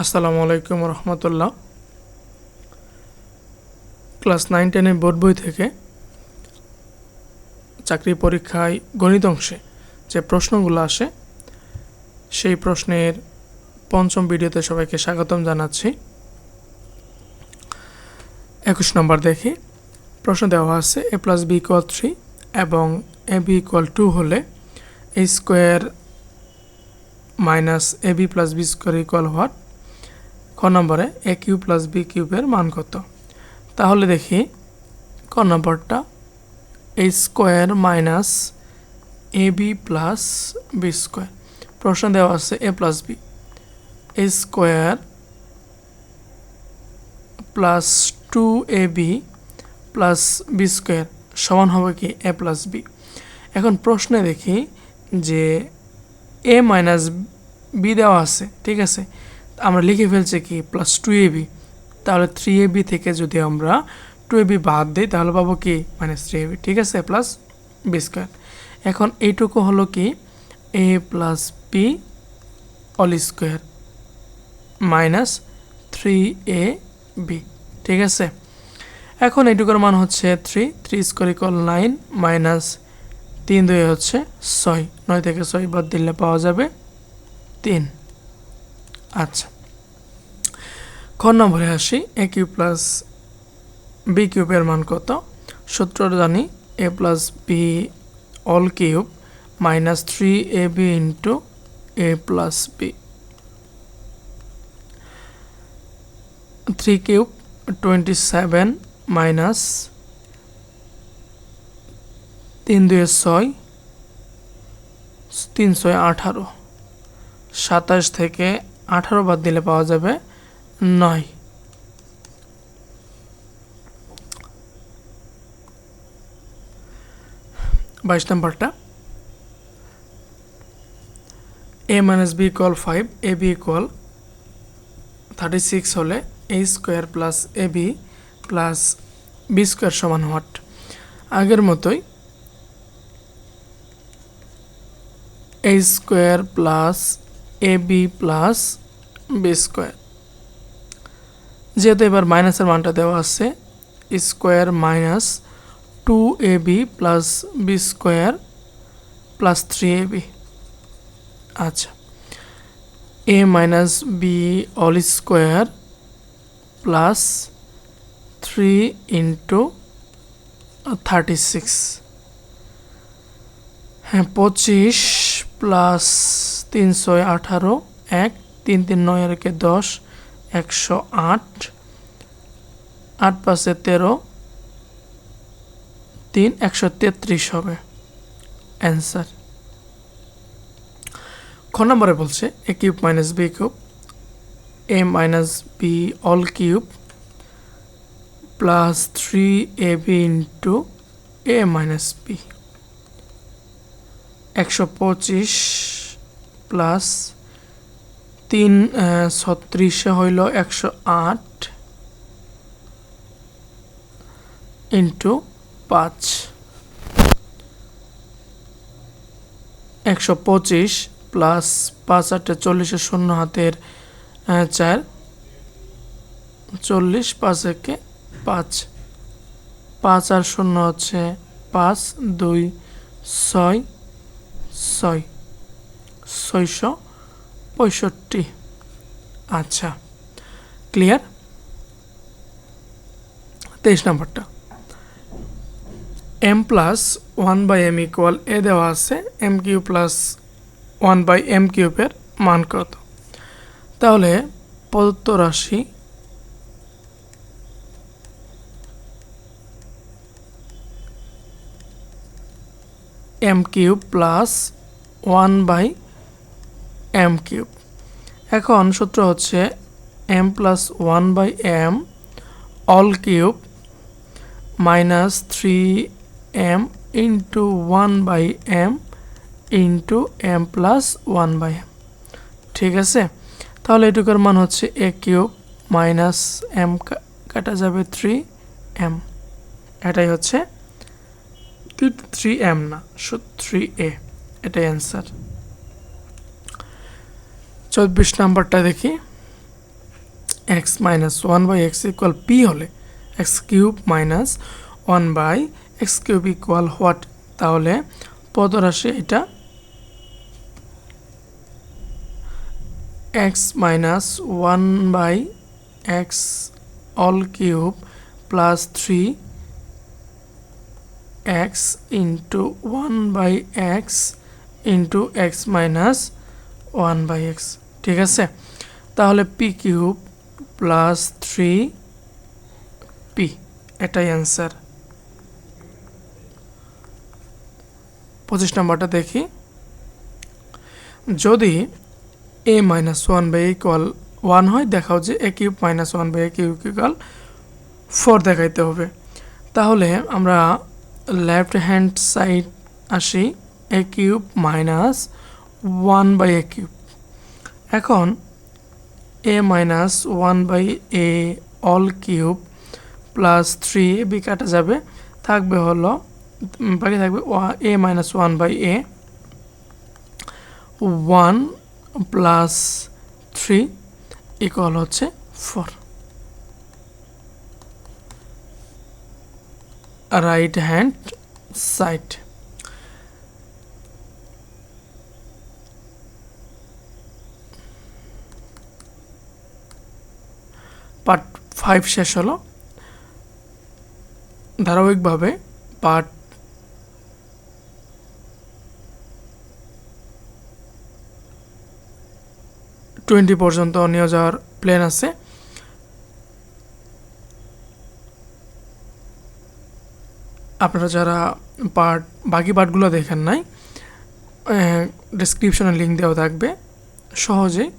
আসসালামু আলাইকুম রহমতুল্লাহ। Class 9-10 board বই থেকে চাকরি পরীক্ষায় গণিত অংশে যে প্রশ্নগুলো আসে সেই প্রশ্নের পঞ্চম ভিডিওতে সবাইকে স্বাগতম জানাচ্ছি। 21 নম্বর দেখি। প্রশ্ন দেওয়া আছে a+b=3 এবং ab=2 হলে a square minus ab + b square equal what. খ নম্বরে a³ + b³ মান কত। তাহলে দেখি ক নম্বরটা a square minus ab + b square. প্রশ্ন দেওয়া আছে a+b, a square plus 2ab + b square সমান হবে কি a+b। এখন প্রশ্নে দেখি যে a মাইনাস b দেওয়া আছে, ঠিক আছে, আমরা লিখে ফেলছি কি +2ab। তাহলে 3ab থেকে যদি আমরা 2ab বাদ দিই তাহলে পাবো কি -3ab, ঠিক আছে, প্লাস b স্কোয়ার। এখন এইটুকু হলো কি a + b whole square minus 3ab, ঠিক আছে। এখন এইটুকুর মান হচ্ছে 3 স্কোয়ার ইকুয়াল 9 মাইনাস 3 2 হচ্ছে 6, 9 থেকে 6 বাদ দিলে পাওয়া যাবে 3। আচ্ছা, খ নম্বরে আসি a³ + b³ এর মান কত। সূত্রটা জানি a + b whole cube minus 3ab into a + b। 3³ 27 minus 3 2 6, 3 6 18, 27 থেকে 18 বাদ দিলে পাওয়া যাবে 9। বাইশ নম্বরটা a - b = 5, ab = 36 হলে a square plus ab plus b square সমান হোয়াট। আগের মতোই a square plus ab plus b square, যেহেতু এবার মাইনাসের মানটা দেওয়া আছে, square minus 2ab plus b square plus 3ab। আচ্ছা, a - b whole square plus 3 into 36, হ্যাঁ 25 প্লাস 3 6 18, 1 3 3 9 আর 10, 108, 8 5 13, 3 133 হবে অ্যান্সার। খ নম্বরে বলছে a³ - b³ a - b whole cube plus 3ab into a - b। 125 plus 3 36 হইল 108 ইন্টু 5, 125 প্লাস 5 8 40, 0 হাতের 4, 40, 5 1 5, 5 আর 0 হচ্ছে 5, 2 6 6, 665। আচ্ছা, ক্লিয়ার। 23 নম্বরটা m + 1/m = a দেওয়া আছে, m³ + 1/m³ এর মান কত। তাহলে প্রদত্ত রাশি m³ + 1/m³। এখন সূত্র হচ্ছে m + 1/m whole cube minus 3m into 1/m into m + 1/m, ঠিক আছে। তাহলে এটুকুর মান হচ্ছে a³ মাইনাস m কাটা যাবে 3m, এটাই হচ্ছে 3m না, 3a, এটাই অ্যান্সার। 24 নাম্বারটা দেখি। X minus one by x equal p হলে x cube minus one by x cube equal what, তাহলে পদরাশি এটা x minus one by x all cube plus three x into one by x into x minus one by x. ঠিক আছে, তাহলে p cube plus three p, এটাই answer. 25 নম্বরটা দেখি, যদি a minus one by equal one হয়, দেখাও যে a cube minus one by a cube equal four দেখাইতে হবে। তাহলে আমরা লেফট হ্যান্ড সাইড আসি, a cube minus one by a cube. এখন a minus one by a all cube plus three b কাটা যাবে, থাকবে হলো বাকি থাকবে a minus one by a one plus three equal হচ্ছে four. Right hand side. Part 5 শেষ হলো। ধারাবাহিকভাবে পার্ট 20 পর্যন্ত নিয়ে যাওয়ার প্ল্যান আছে। আপনারা যারা বাকি পার্টগুলো দেখেন নাই, ডেসক্রিপশনে লিঙ্ক দেওয়া থাকবে, সহজেই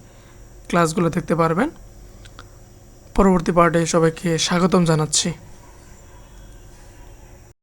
ক্লাসগুলো দেখতে পারবেন। পরবর্তী পার্টে সবাইকে স্বাগতম জানাচ্ছি।